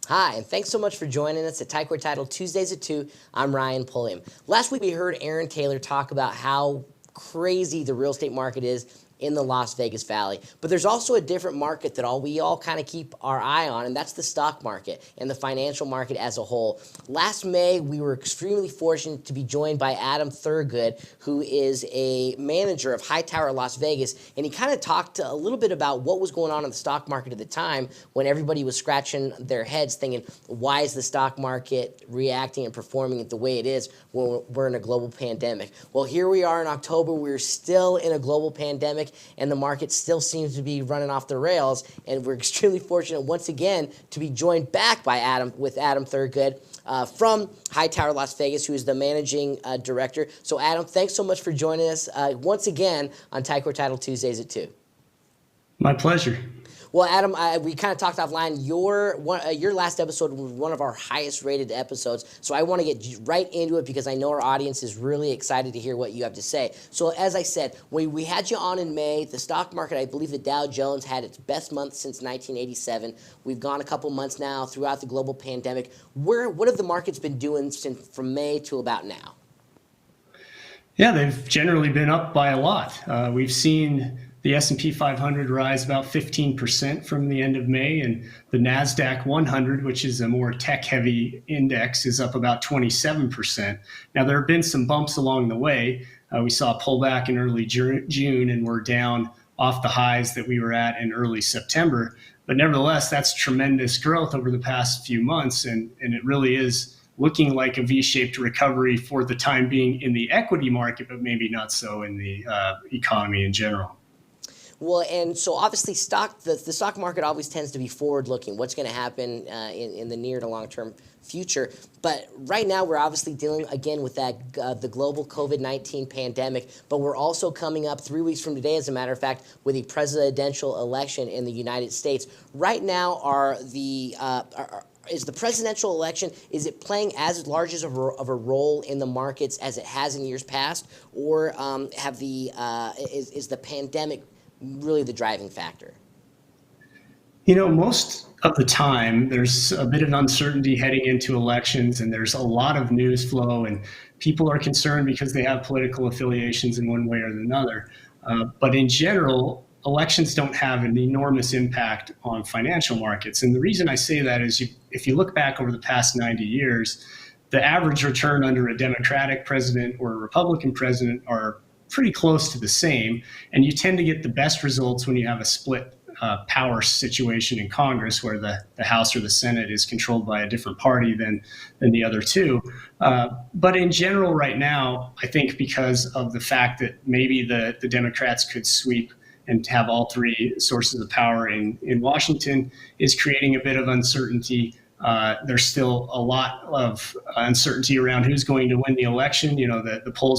Hi, and thanks so much for joining us at Tycourt Title Tuesdays at 2. I'm Ryan Pulliam. Last week we heard Aaron Taylor talk about how crazy the real estate market is in the Las Vegas Valley. But there's also a different market that we all kind of keep our eye on, and that's the stock market and the financial market as a whole. Last May, we were extremely fortunate to be joined by Adam Thurgood, who is a manager of Hightower Las Vegas, and he kind of talked a little bit about what was going on in the stock market at the time when everybody was scratching their heads thinking, why is the stock market reacting and performing the way it is when we're in a global pandemic? Well, here we are in October. We're still in a global pandemic, and the market still seems to be running off the rails. And we're extremely fortunate once again to be joined back by Adam Thurgood from Hightower Las Vegas, who is the managing director. So Adam, thanks so much for joining us once again on Tycourt Title Tuesdays at 2. My pleasure. Well, Adam, we kind of talked offline. Your last episode was one of our highest rated episodes, so I want to get right into it because I know our audience is really excited to hear what you have to say. So as I said, we had you on in May. The stock market, I believe the Dow Jones had its best month since 1987. We've gone a couple months now throughout the global pandemic. What have the markets been doing from May to about now? Yeah, they've generally been up by a lot. We've seen the S&P 500 rise about 15% from the end of May, and the NASDAQ 100, which is a more tech-heavy index, is up about 27%. Now, there have been some bumps along the way. We saw a pullback in early June, and we're down off the highs that we were at in early September. But nevertheless, that's tremendous growth over the past few months, and it really is looking like a V-shaped recovery for the time being in the equity market, but maybe not so in the economy in general. Well, and so obviously the stock market always tends to be forward-looking, what's going to happen in the near to long-term future. But right now we're obviously dealing again with that the global COVID-19 pandemic, but we're also coming up 3 weeks from today, as a matter of fact, with a presidential election in the United States. Right now, is the presidential election, is it playing as large of a role in the markets as it has in years past, or is the pandemic really the driving factor? You know, most of the time there's a bit of uncertainty heading into elections, and there's a lot of news flow, and people are concerned because they have political affiliations in one way or another. But in general, elections don't have an enormous impact on financial markets. And the reason I say that is if you look back over the past 90 years, the average return under a Democratic president or a Republican president are pretty close to the same, and you tend to get the best results when you have a split power situation in Congress where the House or the Senate is controlled by a different party than the other two. But in general right now, I think because of the fact that maybe the Democrats could sweep and have all three sources of power in Washington is creating a bit of uncertainty. There's still a lot of uncertainty around who's going to win the election. You know, the polls